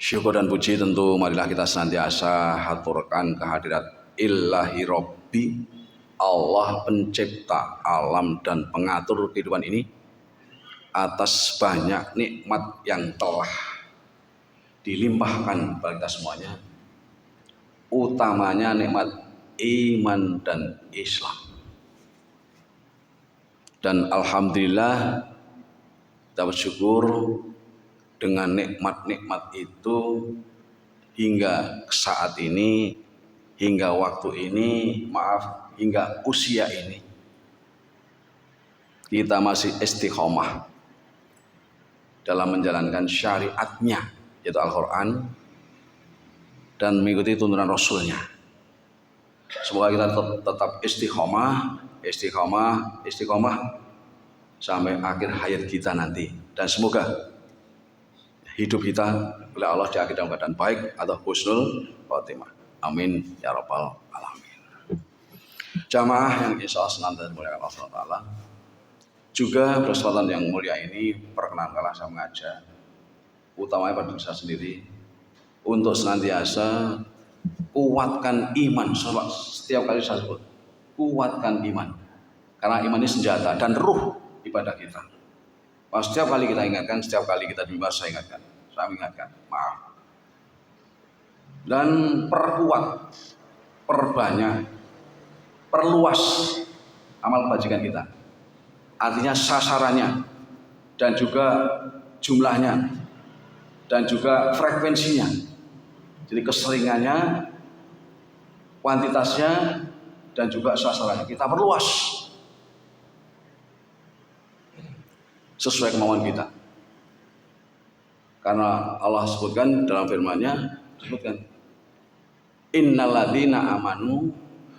Syukur dan puji tentu marilah kita senantiasa haturkan kehadirat Ilahi Robbi, Allah pencipta alam dan pengatur kehidupan ini, atas banyak nikmat yang telah dilimpahkan bagi kita semuanya, utamanya nikmat iman dan Islam. Dan alhamdulillah kita bersyukur dengan nikmat-nikmat itu hingga saat ini, hingga waktu ini, hingga usia ini kita masih istiqomah dalam menjalankan syariatnya, yaitu Al-Quran, dan mengikuti tuntunan Rasulnya. Semoga kita tetap istiqomah sampai akhir hayat kita nanti, dan semoga hidup kita oleh Allah di akhir dalam keadaan baik atau husnul khotimah. Amin ya rabbal alamin. Jamaah yang insya Allah senantiasa dimuliakan Allah SWT. Juga kesempatan yang mulia ini perkenankanlah saya mengajak, utamanya pada diri saya sendiri, untuk senantiasa kuatkan iman. Setiap kali saya sebut, kuatkan iman, karena iman ini senjata dan ruh ibadah kita. Setiap kali kita ingatkan, setiap kali kita dibahas, saya ingatkan, maaf. Dan perkuat, perbanyak, perluas amal kebajikan kita. Artinya sasarannya, dan juga jumlahnya, dan juga frekuensinya. Jadi keseringannya, kuantitasnya, dan juga sasarannya kita perluas sesuai kemauan kita. Karena Allah sebutkan dalam firman-Nya, sebutkan innalladzina amanu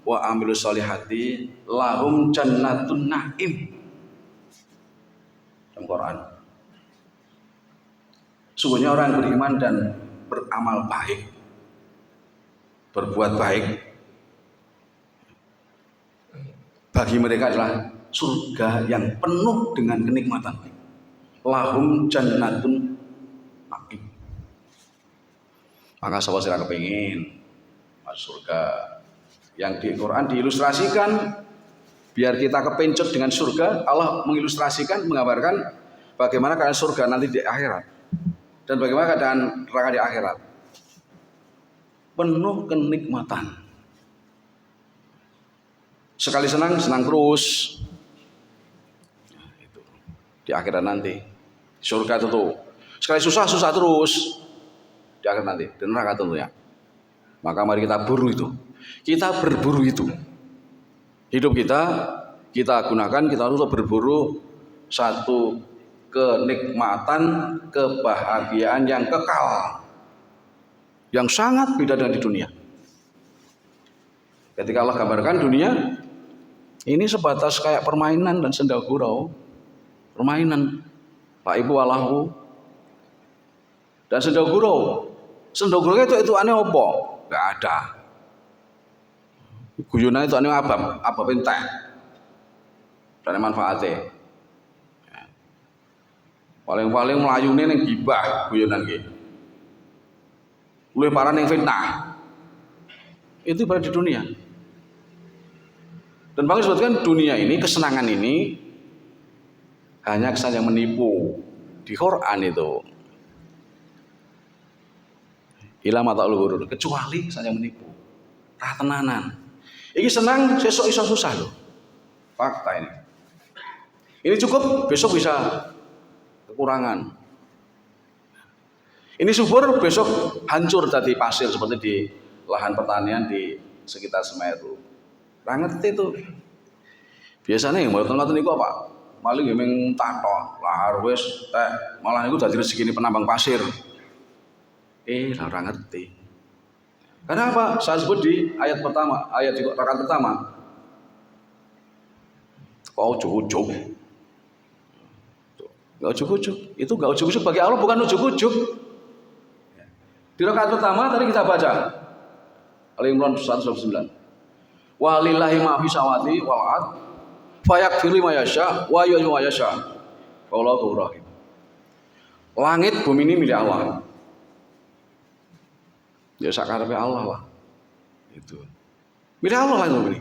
wa amilus solihati lahum jannatun na'im, dalam Quran. Sungguhnya orang yang beriman dan beramal baik, berbuat baik, bagi mereka adalah surga yang penuh dengan kenikmatan. Lahum jannatun na'im. Maka sahabat saya kepingin masuk surga. Yang di Quran diilustrasikan biar kita kepencut dengan surga. Allah mengilustrasikan, menggambarkan bagaimana keadaan surga nanti di akhirat dan bagaimana keadaan neraka di akhirat. Penuh kenikmatan. Sekali senang, senang terus. Di akhirat nanti surga itu tuh sekali susah terus di akhirat nanti, di neraka tentunya. Maka mari kita berburu itu hidup kita gunakan, kita harus berburu satu kenikmatan, kebahagiaan yang kekal, yang sangat beda dengan di dunia. Ketika Allah gambarkan dunia ini sebatas kayak permainan dan senda gurau. Permainan Pak Ibu walahu dan senda gurau itu aneh apa? Gak ada. Guyonan itu aneh apa entek dan manfaatnya. Paling melayune ning gibah guyonan iki. Luwih parah ning fitnah. Itu pada di dunia. Dan Bang sebutkan dunia ini, kesenangan ini hanya kesan yang menipu. Di Quran itu ila mata'ul ghurur, kecuali kesan yang menipu. Ratenanan. Ini senang, besok iso susah loh. Fakta ini. Ini cukup, besok bisa kekurangan. Ini subur, besok hancur tadi pasir seperti di lahan pertanian di sekitar Semeru. Ra ngerti itu. Biasanya yang mboten ngoten niku apa? Maling yang tato, lahar wis malah niku dadi rezekine penambang pasir. Ora ngerti. Karena apa? Saya sebut di ayat pertama, ayat di rakaat pertama. Ujuk-ujuk. Enggak ujuk-ujuk. Itu enggak ujuk-ujuk bagi Allah, bukan ujuk-ujuk. Di rakaat pertama tadi kita baca Al-Imran 109. Walillahi ma fis samawati wal ard fayakfiru ma yasha wa yu'izzu ma yasha. Wallahu rahim. Langit bumi ini milik Allah. Ya sakarepe Allah lah. Itu. Milih Allah lah ini.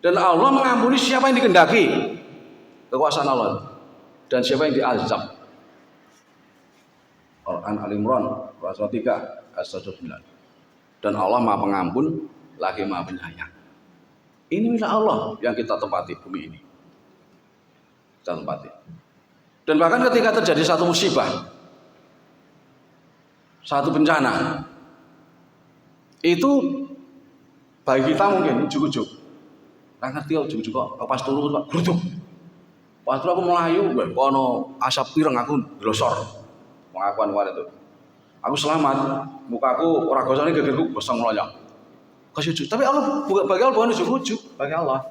Dan Allah mengampuni siapa yang dikehendaki. Kekuasaan Allah. Dan siapa yang diazab. Quran Al-Imran surah 3 ayat 109. Dan Allah Maha Pengampun lagi Maha Penyayang. Ini milik Allah yang kita tempati bumi ini. Kita tempati. Dan bahkan ketika terjadi satu musibah, satu bencana, itu bagi kita mungkin ujuk-ujuk. Nggak ngerti ujuk-ujuk kok. Pas turu Pak, geruduk. Pas turu aku melayu, kono asap pireng aku glosor. Pengakuan kemarin itu. Aku selamat, mukaku orang gosone gegerku gosong melonjak. Kesujuk. Tapi Allah bagi Allah bukan ujuk-ujuk, bagi Allah.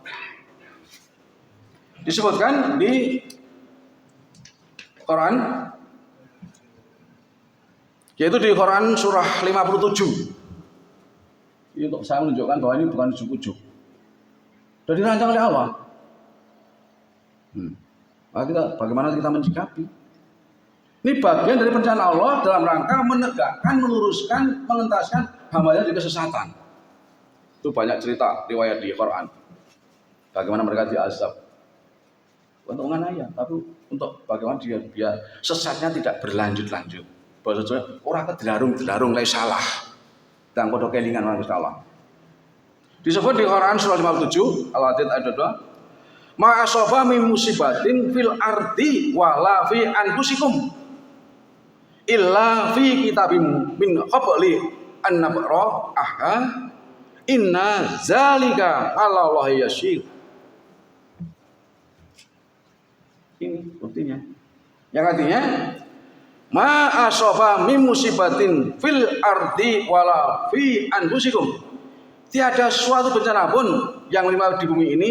Disebutkan di Quran, yaitu di Quran surah 57. Ini untuk saya menunjukkan bahwa ini bukan ujuk-ujuk. Sudah dirancang oleh Allah. Bagaimana kita menyikapi? Ini bagian dari rencana Allah dalam rangka menegakkan, meluruskan, mengentaskan hambanya dari kesesatan. Itu banyak cerita riwayat di Quran. Bagaimana mereka diazab. Untuk menganiaya, tapi untuk bagaimana dia biar sesatnya tidak berlanjut-lanjut. Bahwa orang kedelarung lai salah. Dan kodok kelingan manusia Allah. Disebut di Quran surah 57 Al-Hadid ayat 2. Ma asaba min musibatin fil ardi wala fi anfusikum illa fi kitabim min qabli an nabra'aha inna zalika 'ala Allahi yasir. Ini buktinya. Yang artinya ma asaba min musibatin fil ardi wala fi anfusikum. Tiada suatu bencana pun yang menimpa di bumi ini,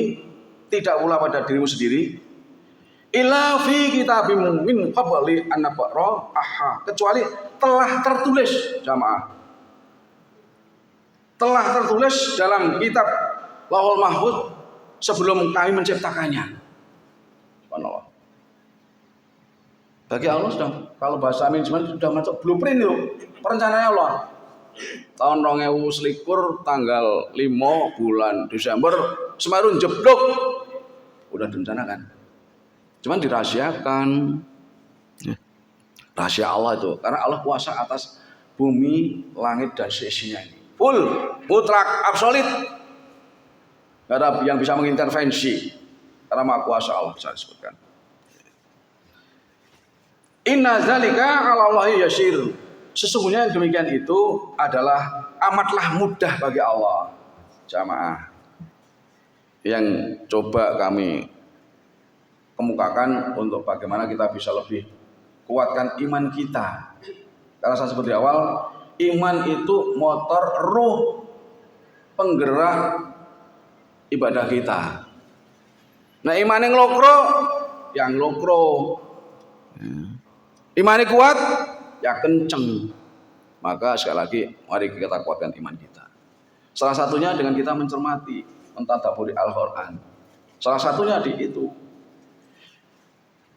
tidak pula pada dirimu sendiri, illa fi kitabim min qabli an nabra'aha, kecuali telah tertulis jamaah. Telah tertulis dalam kitab Lauhul Mahfuz sebelum kami menciptakannya. Subhanallah. Bagi Allah sudah, kalau bahasa manajemen sudah masuk blueprint itu, perencanaan Allah. Tahun 2021 tanggal 5 bulan Desember Semeru jeblok. Udah direncanakan. Cuman dirahasiakan. Rahasia Allah itu, karena Allah kuasa atas bumi, langit dan seisinya ini. Full, mutlak, absolut. Gak ada yang bisa mengintervensi. Karena Maha Kuasa Allah saya sebutkan. Inna zalika 'ala Allahi yasir. Sesungguhnya yang demikian itu adalah amatlah mudah bagi Allah. Jamaah yang coba kami kemukakan untuk bagaimana kita bisa lebih kuatkan iman kita. Karena saya seperti awal, iman itu motor ruh penggerak ibadah kita. Nah iman yang lokro. Iman kuat, ya kenceng. Maka sekali lagi, mari kita kuatkan iman kita. Salah satunya dengan kita mencermati, mentadabburi Al-Quran. Salah satunya di itu.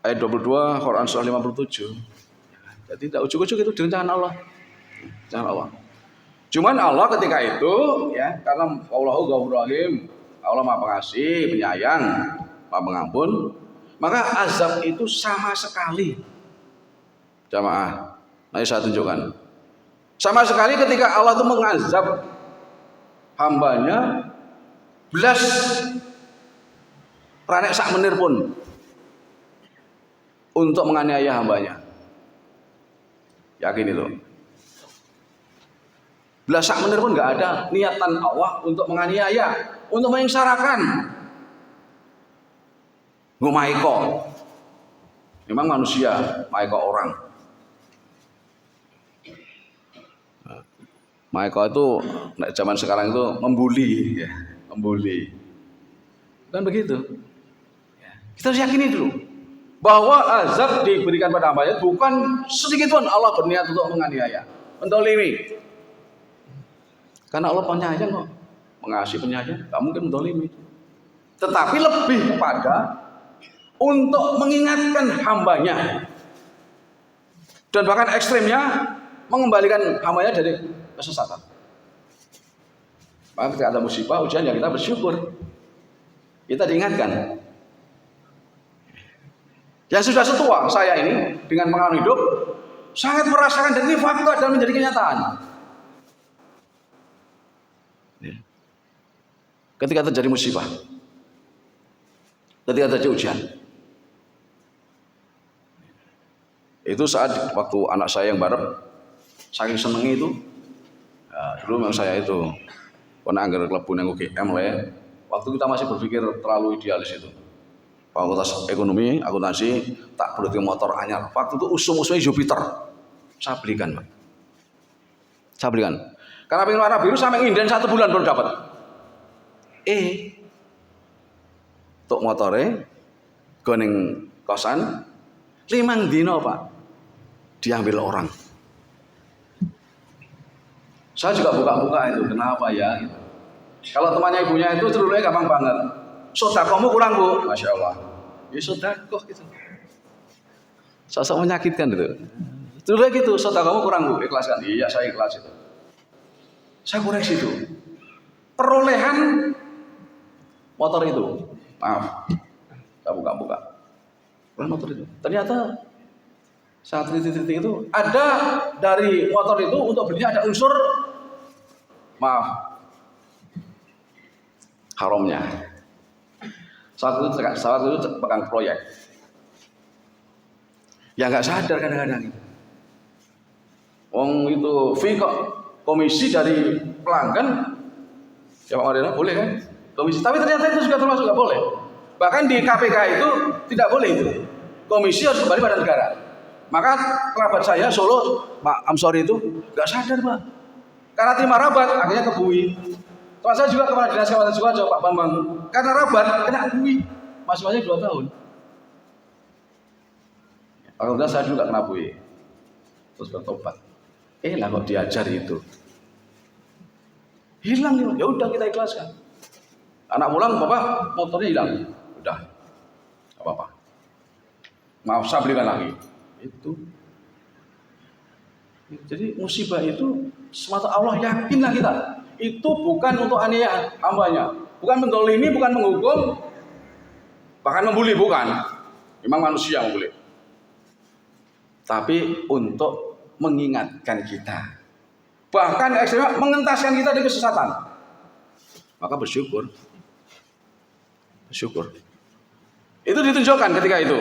Ayat 22, Quran surah 57. Jadi tidak ujuk-ujuk itu direncanakan Allah. Jangan Allah. Cuman Allah ketika itu, ya, karena Allahu Ghafurur Rahim, Allah Maha Pengasih, Penyayang, Maha Pengampun, maka azab itu sama sekali. Jamaah, nanti saya tunjukkan. Sama sekali ketika Allah itu mengazab hambanya, belas pranek sak menir pun untuk menganiaya hambanya. Yakin itu. Belas sak menir pun nggak ada niatan Allah untuk menganiaya, untuk menyengsarakan. Ngumaiko. Memang manusia, maiko orang. Maiko itu zaman sekarang itu membuli, ya, membuli. Bukan begitu. Kita harus yakini dulu bahwa azab diberikan pada hambanya bukan sedikit pun Allah berniat untuk menganiaya, mendolimi. Karena Allah penyayang kok, mengasihi penyayang, kamu mungkin mendolimi. Tetapi lebih kepada untuk mengingatkan hambanya, dan bahkan ekstrimnya mengembalikan hambanya dari kesesatan. Maka ketika ada musibah, ujian, ya kita bersyukur. Kita diingatkan. Yang sudah setua saya ini dengan pengalaman hidup sangat merasakan, dan ini fakta dan menjadi kenyataan. Ketika terjadi musibah, ketika terjadi ujian, itu saat waktu anak saya yang barep, saking senengnya itu, ya, dulu memang saya itu pernah anggar klebu nang UGM lah. Waktu kita masih berpikir terlalu idealis itu. Fakultas ekonomi, akuntansi, tak perlu motor anyar. Waktu itu usum-usumnya Jupiter. Saya belikan, Pak. Saya belikan. Karena pengen warna biru sampai nginden 1 bulan baru dapat. Untuk motornya, goning kosan, 5 dino, Pak. Diambil orang. Saya juga buka-buka itu, kenapa ya? Gitu. Kalau temannya ibunya itu cerulnya gampang banget. Sodakohmu kurang, Bu. Masya Allah. Ya sodakoh gitu. Sosok menyakitkan itu. Cerulnya gitu, sodakohmu kurang, Bu. Ikhlaskan. Iya, saya ikhlas itu. Saya koreksi itu. Perolehan motor itu, maaf, saya buka-buka. Perolehan motor itu. Ternyata saat titik-titik itu ada dari motor itu untuk belinya ada unsur, maaf, haramnya. Saat itu pegang proyek. Ya nggak sadar kadang-kadang. Wong itu fee kok komisi dari pelanggan. Ya Pak Marina boleh kan? Komisi. Tapi ternyata itu juga termasuk nggak boleh. Bahkan di KPK itu tidak boleh itu. Komisi harus kembali pada negara. Maka kerabat saya Solo, Pak, I'm sorry itu nggak sadar, Pak. Karena terima rabat, akhirnya kebui. Teman saya juga kepala dinas kawasan Sukoharjo, Pak Bambang. Karena rabat, kena bui. Masing-masing 2 tahun. Alhamdulillah saya juga kena bui. Terus bertobat. Lah kok diajar itu. Hilang. Ya udah kita ikhlaskan. Anak pulang, Bapak motornya hilang. Udah. Gak apa-apa. Maaf, saya belikan lagi. Itu. Jadi musibah itu semata Allah, yakinlah kita. Itu bukan untuk aniaya hambanya, bukan mendolimi, bukan menghukum, bahkan membuli, bukan. Memang manusia membuli. Tapi untuk mengingatkan kita, bahkan ekstrim mengentaskan kita dari kesesatan. Maka bersyukur. Itu ditunjukkan ketika itu,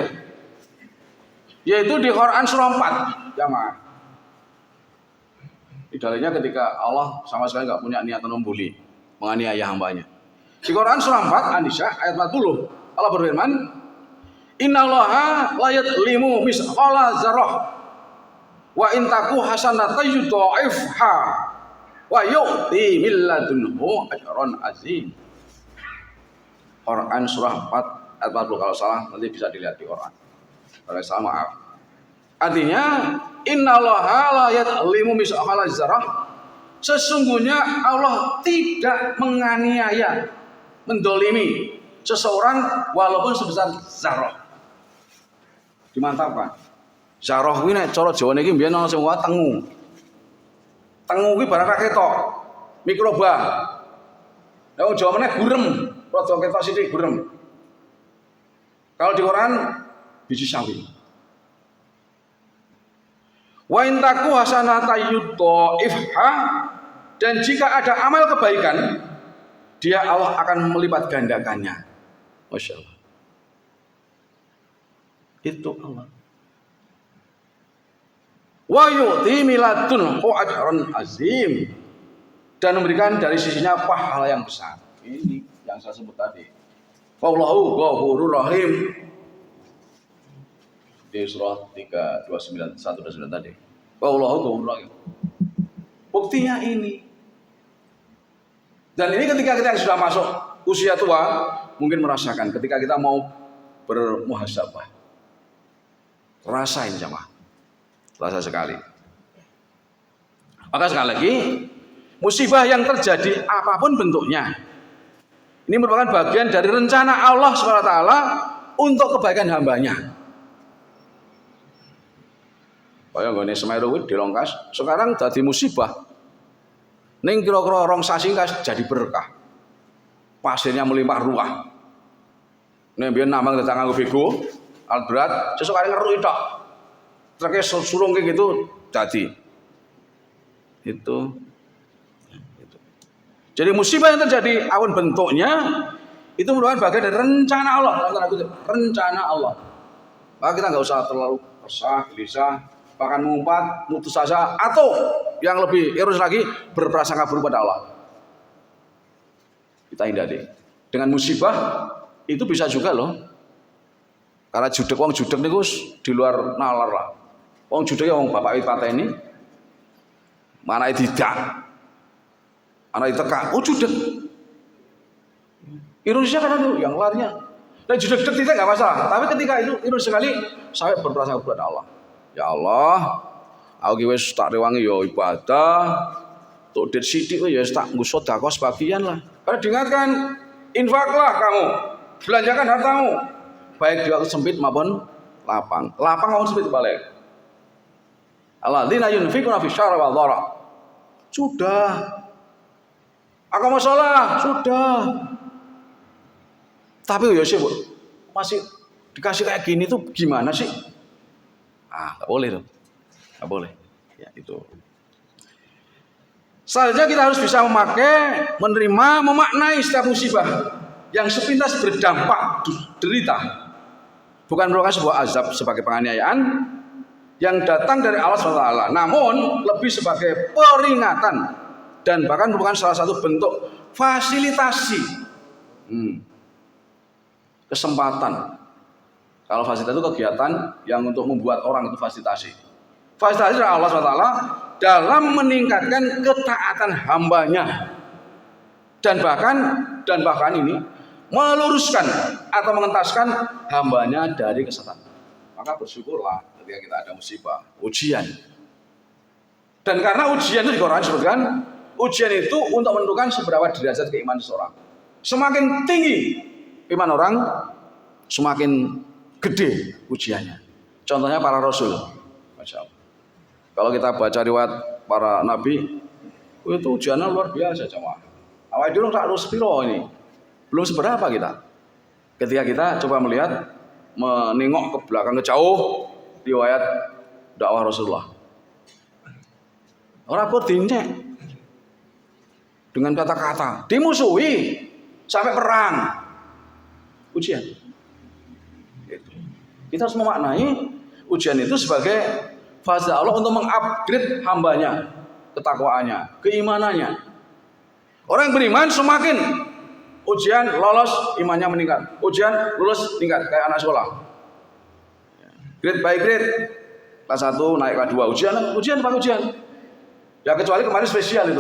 yaitu di Quran surah 4, jamaah. Di dalamnya ketika Allah sama sekali nggak punya niatan membuli, menganiaya hambanya. Di Quran surah 4 An-Nisa ayat 40, Allah berfirman, Innallaha la yadlimu misqala dzarrah wa in taku hasanatan yudha'ifha wa yu'ti min ladunhu ajran azim. Quran surah 4 ayat 40, kalau salah nanti bisa dilihat di Quran. Kalau salah maaf. Artinya innallaha la yadlimu misqala dzarrah. Sesungguhnya Allah tidak menganiaya, mendolimi seseorang walaupun sebesar zarah. Dimantapkan. Zarah kuwi nek cara Jawa niki mbiyen ana sing wae tengu. Tengu kuwi barang ra ketok. Mikroba. Nek wong Jawa meneh gurem, rada ketok sithik gurem. Kalau di Quran biji sawi. Wa in taku hasanatan yudha'ifha, dan jika ada amal kebaikan, dia Allah akan melipat gandakannya. Masya Allah. Itu Allah. Wa yu'ti miladun ajran azim, dan memberikan dari sisinya pahala yang besar. Ini yang saya sebut tadi. Wallahu ghafurur rahim. Di surah 329 129 tadi. Wallahu ghafurur rahim. Buktinya ini. Dan ini ketika kita sudah masuk usia tua, mungkin merasakan ketika kita mau bermuhasabah. Rasain jamaah. Rasa sekali. Maka sekali lagi, musibah yang terjadi apapun bentuknya, ini merupakan bagian dari rencana Allah SWT untuk kebaikan hambanya. Kayak nggone Semeru dilongkas, sekarang jadi musibah. Ning kira-kira rong sasi jadi berkah. Pasirnya melimpah ruah. Nek biyen nambang dadak nganggo bego, alat berat, sesuk arek ngeruki tok. Treke surung kayak gitu jadi. Itu. Jadi musibah yang terjadi apapun bentuknya itu merupakan bagian dari rencana Allah. Rencana Allah. Maka kita nggak usah terlalu resah, gelisah, bahkan mengumpat, mutus asa, atau yang lebih irus lagi berprasangka buruk pada Allah. Kita hindari. Dengan musibah itu bisa juga loh. Karena judek wong judek niku di luar nalar lah. Wong judek ya wong bapak pateni. Mana tidak. Anak diteka, judek. Ironisnya kan itu yang larinya. Dan judek tidak nggak masalah. Tapi ketika itu ironis sekali, saya berprasangka kepada Allah. Ya Allah, aku wis tak rewangi ya ibadah. Tuk dit sithik ya tak nggo sedekah sebagian lah. Karena diingatkan, infaklah kamu, belanjakan hartamu, baik di waktu sempit maupun lapang. Lapang maupun sempit balik. Alladzina yunfiquna fis syarri wal dharra. Sudah. Aku masalah, sudah. Tapi ya sih, Bu, masih dikasih kayak gini tuh gimana sih? Nggak boleh tuh. Nggak boleh. Ya, itu. Selanjutnya kita harus bisa memakai, menerima, memaknai setiap musibah yang sepintas berdampak derita. Bukan merupakan sebuah azab sebagai penganiayaan yang datang dari Allah SWT. Namun lebih sebagai peringatan dan bahkan merupakan salah satu bentuk fasilitasi. Kesempatan. Kalau fasilitasi itu kegiatan yang untuk membuat orang itu fasilitasi. Fasilitasi dari Allah SWT dalam meningkatkan ketaatan hambanya dan bahkan ini meluruskan atau mengentaskan hambanya dari kesesatan. Maka bersyukurlah ketika kita ada musibah, ujian. Dan karena ujian itu di Quran disebutkan, ujian itu untuk menentukan seberapa derajat keimanan seseorang. Semakin tinggi iman orang, semakin gede ujiannya. Contohnya para rasul. Masya Allah. Kalau kita baca riwayat para nabi, itu ujiannya luar biasa jemaah. Awal dulu tak lulus piro ini. Belum seberapa kita. Ketika kita coba melihat, menengok ke belakang ke jauh riwayat dakwah Rasulullah. Orang kok dincek dengan kata-kata, dimusuhi sampai perang. Ujian. Kita harus memaknai ujian itu sebagai fase Allah untuk mengupgrade hambanya, ketakwaannya, keimanannya. Orang yang beriman semakin ujian lolos imannya meningkat, ujian lulus tingkat kayak anak sekolah. Grade by grade, kelas 1 naik kelas 2, ujian. Ya kecuali kemarin spesial itu.